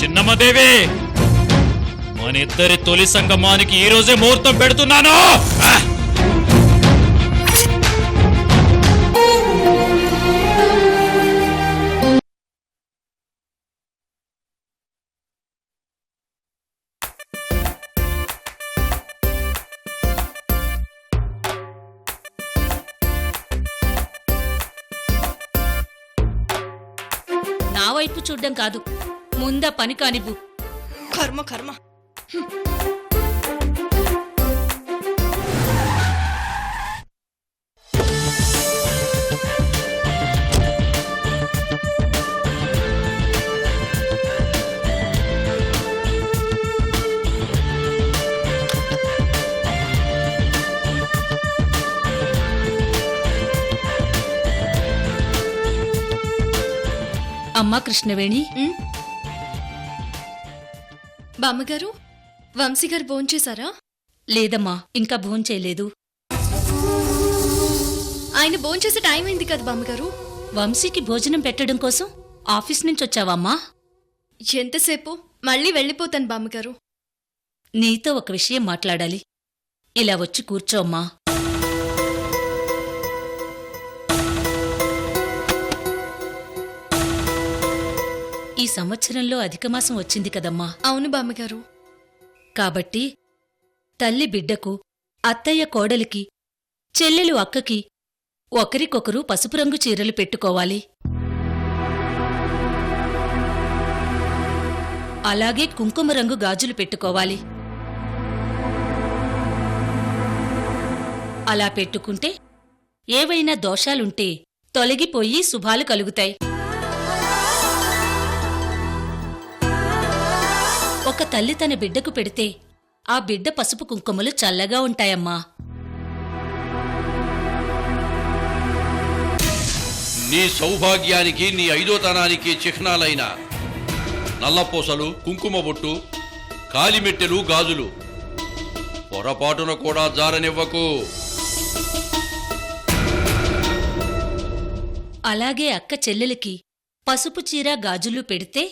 చిన్నమ్మదేవి, మన ఇద్దరి తొలి సంగమానికి ఈ రోజే ముహూర్తం పెడుతున్నాను. నా వైపు చూడ్డం కాదు, ముందా పని కానివ్వు. కర్మ కర్మ. అమ్మా కృష్ణవేణి, బామ్మగారు, వంశీగారు భోంచేశారా? లేదమ్మా, ఇంకా భోంచేయలేదు. ఆయన భోంచేసే టైం అయింది కదా బామ్మగారు. వంశీకి భోజనం పెట్టడం కోసం ఆఫీస్ నుంచి వచ్చావమ్మా? ఎంతసేపు? మళ్ళీ వెళ్ళిపోతాను బామ్మగారు. నీతో ఒక విషయం మాట్లాడాలి. ఇలా వచ్చి కూర్చోమ్మా. ఈ సంవత్సరంలో అధికమాసం వచ్చింది కదమ్మా. అవును బామ్మగారు. కాబట్టి తల్లి బిడ్డకు, అత్తయ్య కోడలికి, చెల్లెలు అక్కకి ఒకరికొకరు పసుపు రంగు చీరలు పెట్టుకోవాలి. అలాగే కుంకుమ రంగు గాజులు పెట్టుకోవాలి. అలా పెట్టుకుంటే ఏవైనా దోషాలుంటే తొలగిపోయి శుభాలు కలుగుతాయి. ఒక తల్లి తన బిడ్డకు పెడితే ఆ బిడ్డ పసుపు కుంకుమలు చల్లగా ఉంటాయమ్మా. నీ సౌభాగ్యానికి, నీ ఐదోతనానికి చిహ్నాలైన నల్లపూసలు, కుంకుమ బొట్టు, కాలిమెట్టెలు, గాజులు పొరపాటున కూడా జారనివ్వకు. అలాగే అక్క చెల్లెలికి పసుపు చీర గాజులు పెడితే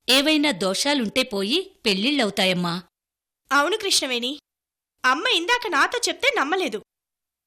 ఏవైనా దోషాలుంటే పోయి పెళ్ళిళ్ళవుతాయమ్మా. అవును కృష్ణవేణి, అమ్మ ఇందాక నాతో చెప్తే నమ్మలేదు.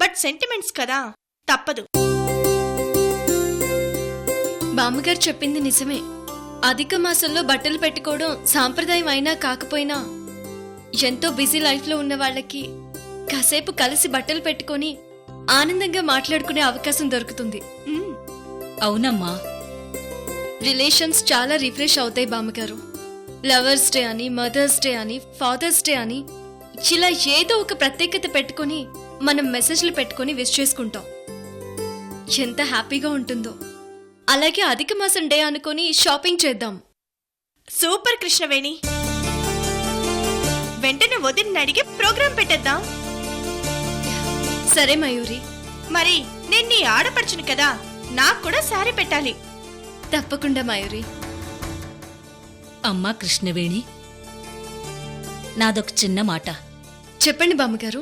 బట్ సెంటిమెంట్స్ కదా, తప్పదు. బామ్మగారు చెప్పింది నిజమే. అధిక మాసంలో బట్టలు పెట్టుకోవడం సాంప్రదాయం అయినా కాకపోయినా ఎంతో బిజీ లైఫ్లో ఉన్న వాళ్ళకి కాసేపు కలిసి బట్టలు పెట్టుకొని ఆనందంగా మాట్లాడుకునే అవకాశం దొరుకుతుంది. అవునమ్మా, రిలేషన్స్ చాలా రిఫ్రెష్ అవుతాయి బామ్మగారు. లవర్స్ డే అని, మదర్స్ డే అని, ఫాదర్స్ డే అని ఇలా ఏదో ఒక ప్రత్యేకత పెట్టుకొని మనం మెసేజ్లు పెట్టుకొని విష్ చేసుకుంటాం. ఎంత హ్యాపీగా ఉంటుందో. అలాగే అధిక మాసం డే అనుకొని షాపింగ్ చేద్దాం. సూపర్ కృష్ణవేణి, వెంటనే వదిలిని అడిగి ప్రోగ్రాం పెట్టేద్దాం. సరే మయూరి. మరి నేను నీ ఆడపడుచును కదా, నాకు కూడా శారీ పెట్టాలి. తప్పకుండా మయూరి. అమ్మా కృష్ణవేణి, నాదొక చిన్న మాట. చెప్పండి బామ్మగారు.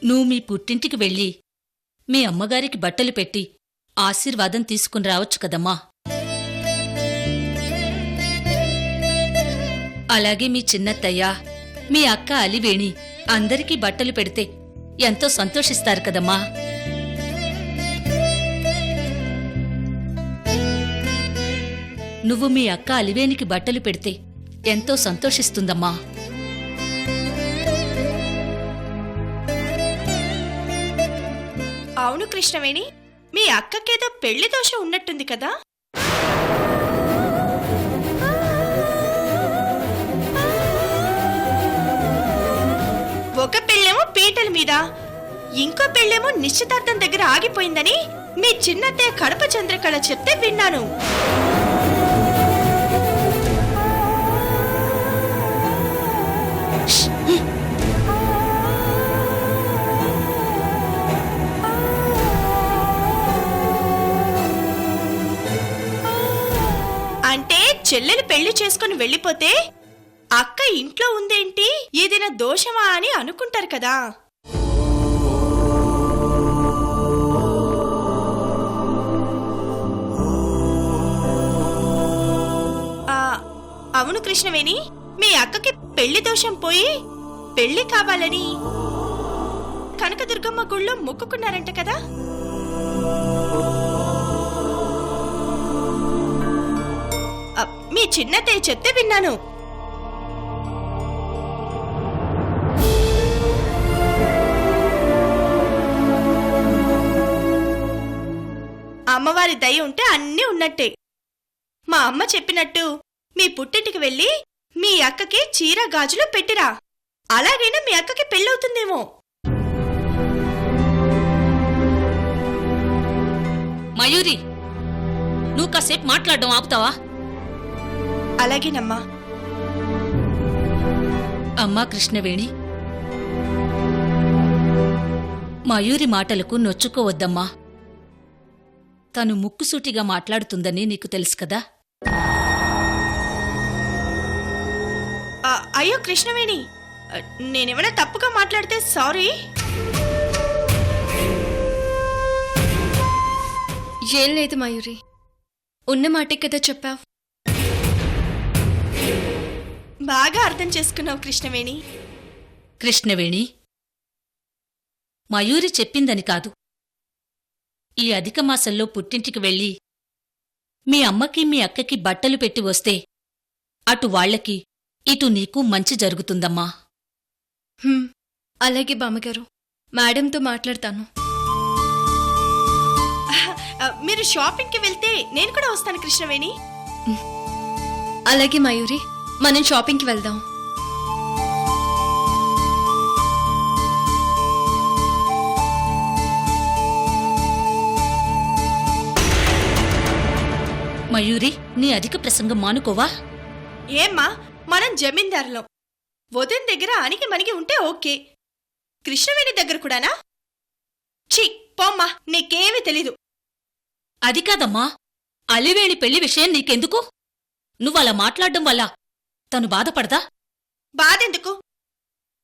నువ్వు మీ పుట్టింటికి వెళ్ళి మీ అమ్మగారికి బట్టలు పెట్టి ఆశీర్వాదం తీసుకుని రావచ్చు కదమ్మా. అలాగే మీ చిన్నత్తయ్య, మీ అక్క అలివేణి అందరికీ బట్టలు పెడితే ఎంతో సంతోషిస్తారు కదమ్మా. నువ్వు మీ అక్క అలివేనికి బట్టలు పెడితే ఎంతో సంతోషిస్తుందమ్మా. అవును కృష్ణవేణి, మీ అక్కకేదో పెళ్లి దోషం ఉన్నట్టుంది కదా. ఒక పెళ్ళేమో పీటల మీద, ఇంకో పెళ్ళేమో నిశ్చితార్థం దగ్గర ఆగిపోయిందని మీ చిన్నత్తయ్య కడప చంద్రకళ చెప్తే విన్నాను. అంటే చెల్లెలు పెళ్లి చేసుకుని వెళ్ళిపోతే అక్క ఇంట్లో ఉందేంటి, ఏదైనా దోషమా అని అనుకుంటారు కదా. అవును కృష్ణవేణి, మీ అక్కకి పెళ్లి దోషం పోయి పెళ్లి కావాలని కనకదుర్గమ్మ గుళ్ళో మొక్కుకున్నారంట కదా? మీ చిన్నతయ్య చెప్తే విన్నాను. అమ్మవారి దయ ఉంటే అన్నీ ఉన్నట్టే. మా అమ్మ చెప్పినట్టు మీ పుట్టింటికి వెళ్ళి మీ అక్కకి చీర గాజులు పెట్టిరా. అలాగైనా మీ అక్కకి పెళ్ళవుతుందేమో. మయూరి, నువ్వు కాసేపు మాట్లాడడం ఆపుతావా? అలాగేనమ్మా. అమ్మా కృష్ణవేణి, మయూరి మాటలకు నొచ్చుకోవద్దమ్మా. తను ముక్కుసూటిగా మాట్లాడుతుందని నీకు తెలుసు కదా. అయ్యో కృష్ణవేణి, నేనేమైనా తప్పుగా మాట్లాడితే సారీ. ఏం లేదు మయూరి, ఉన్న మాటే కదా చెప్పావు. బాగా అర్థం చేసుకున్నావు కృష్ణవేణి. కృష్ణవేణి, మయూరి చెప్పిందని కాదు. ఈ అధిక మాసంలో పుట్టింటికి వెళ్ళి మీ అమ్మకి మీ అక్కకి బట్టలు పెట్టి వస్తే అటు వాళ్లకి ఇటు నీకు మంచి జరుగుతుందమ్మా. అలాగే బామ్మగారు, మేడంతో మాట్లాడతాను. మీరు షాపింగ్కి వెళ్తే నేను కూడా వస్తాను కృష్ణవేణి. అలాగే మయూరి, మనం షాపింగ్కి వెళ్దాం. మయూరి, నీ అధిక ప్రసంగం మానుకోవా? ఏమ్మా, మనం జమీందారులం. వదిన దగ్గర అణిగి మణిగి ఉంటే ఓకే, కృష్ణవేణి దగ్గర కూడానా? ఛీ పోమ్మా, నీకేమీ తెలీదు. అది కాదమ్మా, అలివేణి పెళ్లి విషయం నీకెందుకు? నువ్వలా మాట్లాడడం వల్ల తను బాధపడదా? బాధెందుకు?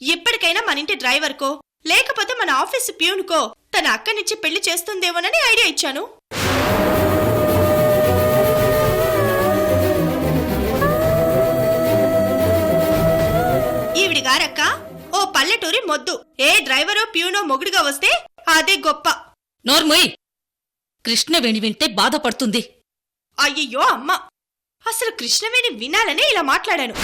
ఇప్పటికైనా మన ఇంటి డ్రైవర్కో లేకపోతే మన ఆఫీసు ప్యూన్కో తన అక్కనిచ్చి పెళ్లి చేస్తుందేమోనని ఐడియా ఇచ్చాను. ఈవిడి గారక్క ఓ పల్లెటూరి మొద్దు. ఏ డ్రైవరో ప్యూనో మొగుడుగా వస్తే అదే గొప్ప. నోర్మోయ్, కృష్ణవేణి వింటే బాధపడుతుంది. అయ్యయ్యో అమ్మ, అసలు కృష్ణవేణి వినాలనే ఇలా మాట్లాడాను.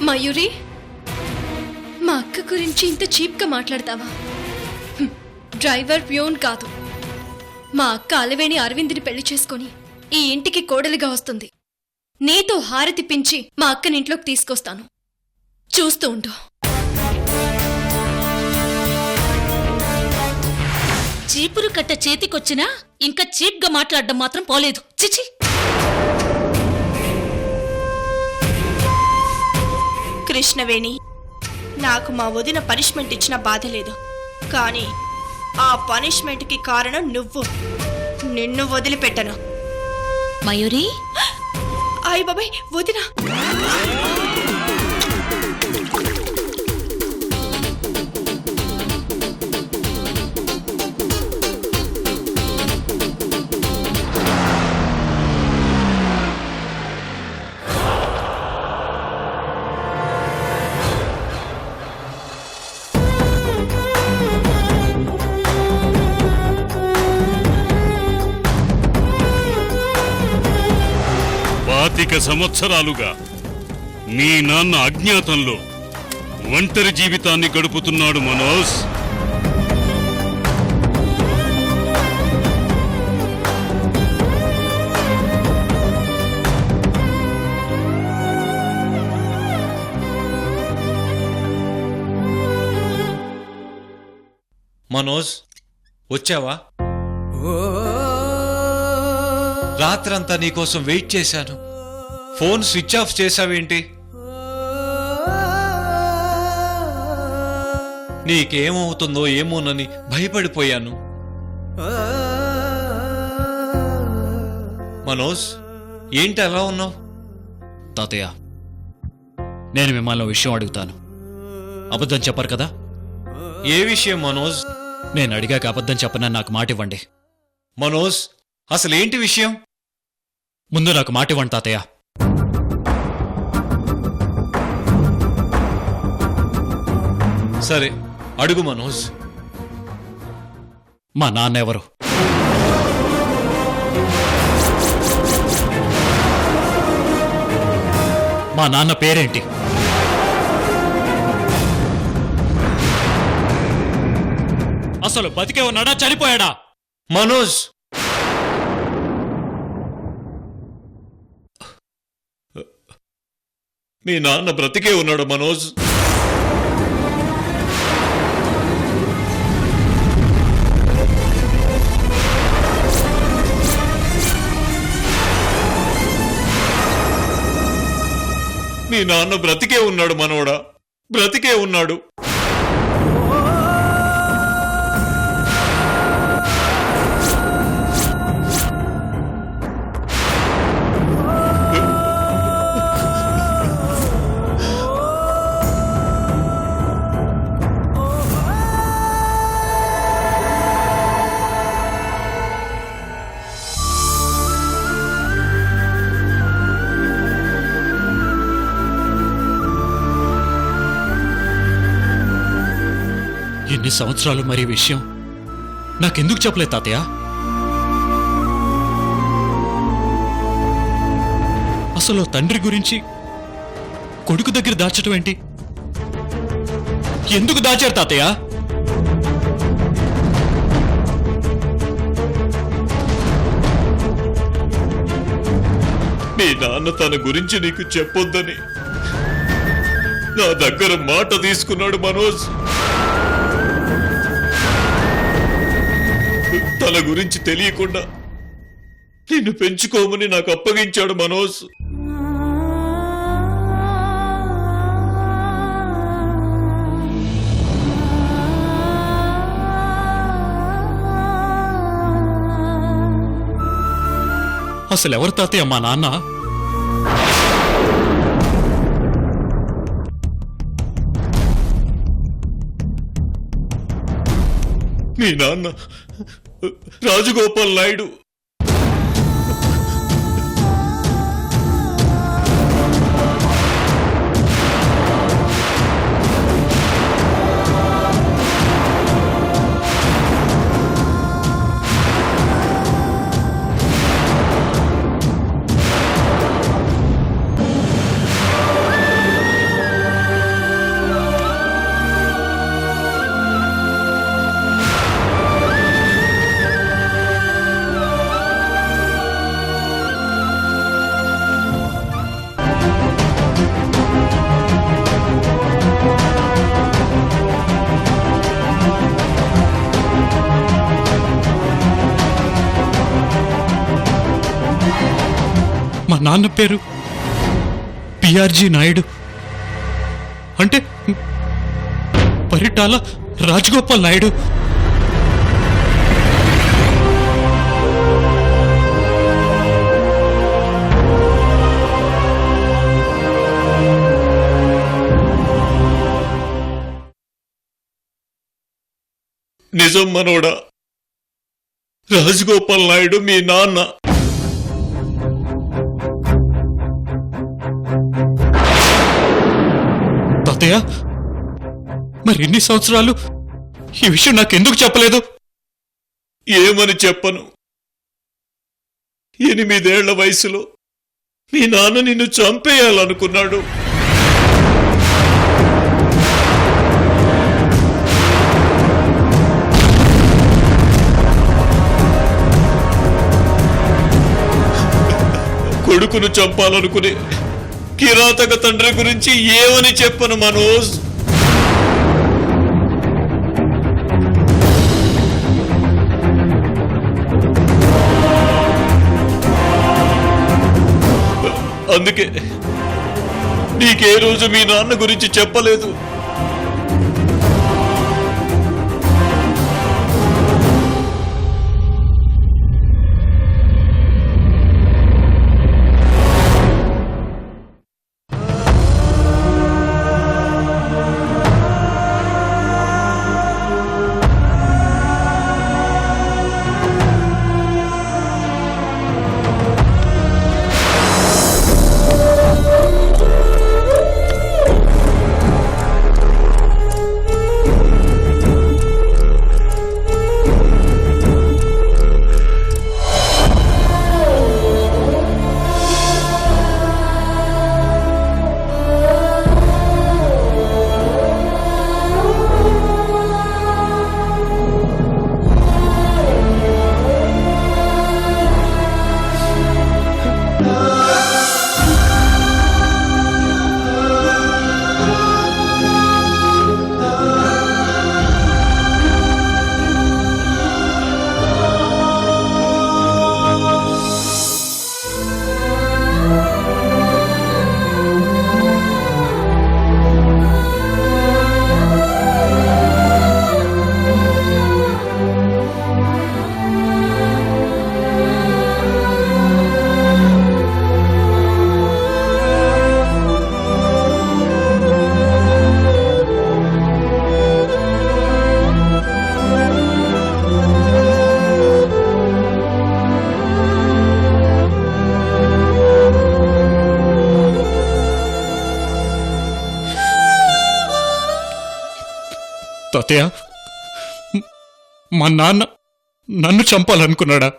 మయూరి, మా అక్క గురించి ఇంత చీప్గా మాట్లాడతావా? డ్రైవర్ ప్యూన్ కాదు, మా అక్క అలవేణి అరవింద్ని పెళ్లి చేసుకుని ఈ ఇంటికి కోడలిగా వస్తుంది. నీతో హారతి పించి మా అక్కని ఇంట్లోకి తీసుకొస్తాను, చూస్తూ ఉండు. చీపురు కట్ట చేతికొచ్చినా ఇంకా చీప్గా మాట్లాడడం మాత్రం పోలేదు. చిచి, కృష్ణవేణి, నాకు మా వదిన పనిష్మెంట్ ఇచ్చిన బాధ లేదు, కానీ ఆ పనిష్మెంట్కి కారణం నువ్వు. నిన్ను వదిలిపెట్టను. మయూరి, అయ్ బాబాయ్, వదిన. సంవత్సరాలుగా మీ నాన్న అజ్ఞాతంలో ఒంటరి జీవితాన్ని గడుపుతున్నాడు మనోజ్. మనోజ్, వచ్చావా? రాత్రంతా నీకోసం వెయిట్ చేశాను. ఫోన్ స్విచ్ ఆఫ్ చేశావేంటి? నీకేమవుతుందో ఏమోనని భయపడిపోయాను. మనోజ్, ఏంటి అలా ఉన్నావు? తాతయ్య, నేను మిమ్మల్ని విషయం అడుగుతాను. అబద్ధం చెప్పరు కదా? ఏ విషయం మనోజ్? నేను అడిగాక అబద్ధం చెప్పనని నాకు మాట ఇవ్వండి. మనోజ్, అసలేంటి విషయం? ముందు నాకు మాట ఇవ్వండి తాతయ్య. సరే అడుగు మనోజ్. మా నాన్న ఎవరు? మా నాన్న పేరేంటి? అసలు బతికే ఉన్నాడా చనిపోయాడా? మనోజ్, మీ నాన్న బ్రతికే ఉన్నాడు మనోజ్. మీ నాన్న బ్రతికే ఉన్నాడు మనోడా, బ్రతికే ఉన్నాడు. ఎన్ని సంవత్సరాలు మరి ఈ విషయం నాకెందుకు చెప్పలేదు తాతయ్య? అసలు తండ్రి గురించి కొడుకు దగ్గర దాచటం ఏంటి? ఎందుకు దాచారు తాతయ్య? మీ నాన్న తన గురించి నీకు చెప్పొద్దని నా దగ్గర మాట తీసుకున్నాడు మనోజ్. తన గురించి తెలియకుండా నిన్ను పెంచుకోమని నాకు అప్పగించాడు మనోజ్. అసలు ఎవరు తాతయ్య మా నాన్న? మీ నాన్న రాజగోపాల్ నాయుడు. మా నాన్న పేరు పిఆర్జీ నాయుడు అంటే పరిటాల రాజగోపాల్ నాయుడు. నిజం మనోడా, రాజగోపాల్ నాయుడు మీ నాన్న. తాతయ్య, మరి ఎన్ని సంవత్సరాలు ఈ విషయం నాకెందుకు చెప్పలేదు? ఏమని చెప్పను? 8 ఏళ్ల వయసులో మీ నాన్న నిన్ను చంపేయాలనుకున్నాడు. కొడుకును చంపాలనుకునే కిరాతక తండ్రి గురించి ఏమని చెప్పను మనోజ్? అందుకే నీకే రోజు మీ నాన్న గురించి చెప్పలేదు. తాతయ్య, మా నాన్న నన్ను చంపాలనుకున్నాడా?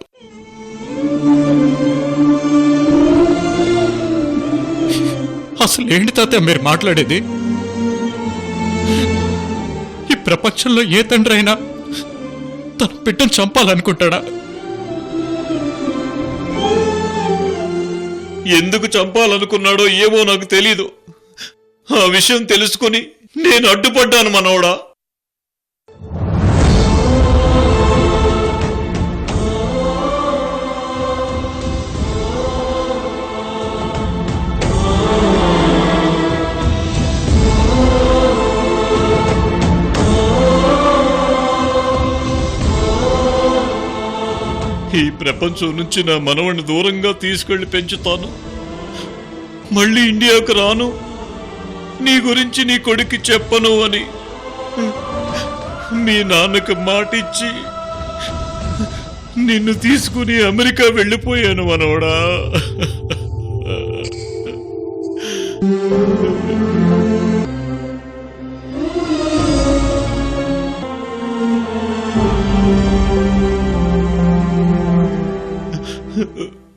అసలు ఏంటి తాతయ్య మీరు మాట్లాడేది? ఈ ప్రపంచంలో ఏ తండ్రి అయినా తన బిడ్డను చంపాలనుకుంటాడా? ఎందుకు చంపాలనుకున్నాడో ఏమో నాకు తెలీదు. ఆ విషయం తెలుసుకుని నేను అడ్డుపడ్డాను మనోడా. ఈ ప్రపంచం నుంచి నా మనవణ్ణి దూరంగా తీసుకెళ్లి పెంచుతాను. మళ్ళీ ఇండియాకు రాను, నీ గురించి నీ కొడుకు చెప్పను అని మీ నాన్నకు మాటిచ్చి నిన్ను తీసుకుని అమెరికా వెళ్ళిపోయాను మనవడా.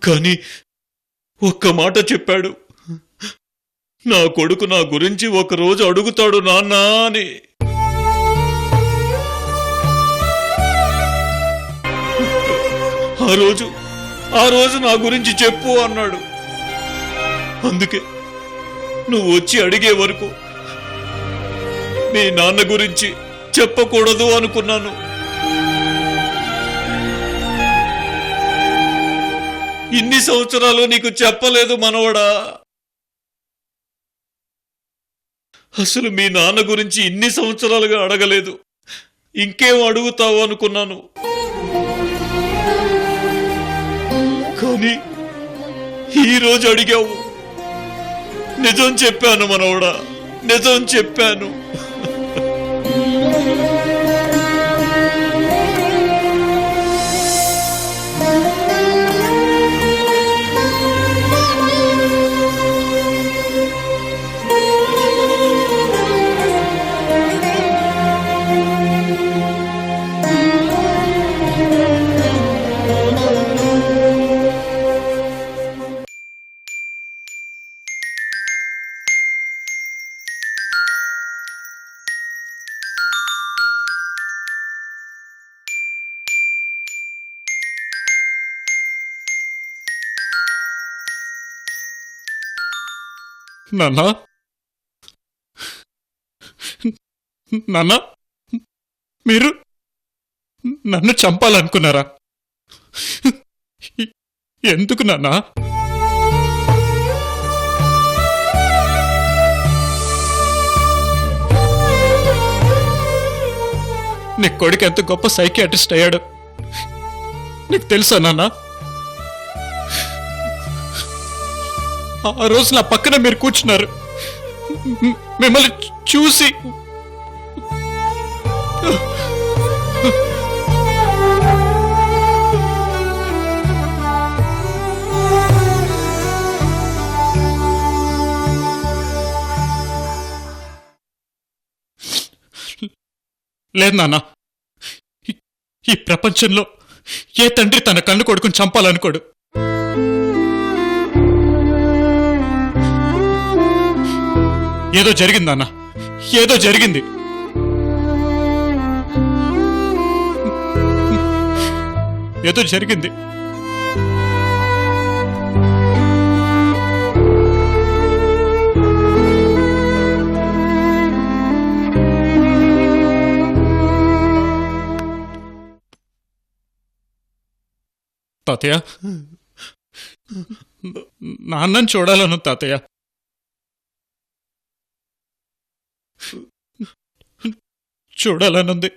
కానీ ఒక్క మాట చెప్పాడు, నా కొడుకు నా గురించి ఒకరోజు అడుగుతాడు నాన్నా అని. ఆ రోజు నా గురించి చెప్పు అన్నాడు. అందుకే నువ్వు వచ్చి అడిగే వరకు మీ నాన్న గురించి చెప్పకూడదు అనుకున్నాను. ఇన్ని సంవత్సరాలు నీకు చెప్పలేదు మనవడా. అసలు మీ నాన్న గురించి ఇన్ని సంవత్సరాలుగా అడగలేదు, ఇంకేం అడుగుతావు అనుకున్నాను. కానీ ఈరోజు అడిగావు. నిజం చెప్పాను మనవడా, నిజం చెప్పాను. నాన్నా, నాన్నా, మీరు నన్ను చంపాలనుకున్నారా? ఎందుకు నాన్నా? నీ కొడుకు ఎంత గొప్ప సైకియాట్రిస్ట్ అయ్యాడు నీకు తెలుసా నాన్నా? ఆ రోజు నా పక్కన మీరు కూర్చున్నారు. మిమ్మల్ని చూసి లేదు నాన్న, ఈ ప్రపంచంలో ఏ తండ్రి తన కన్ను కొడుకుని చంపాలనుకోడు. ఏదో జరిగింది నాన్న, ఏదో జరిగింది. ఏదో జరిగింది. తాతయ్య, నాన్నని చూడాలను తాతయ్య. చూడాలనుంది.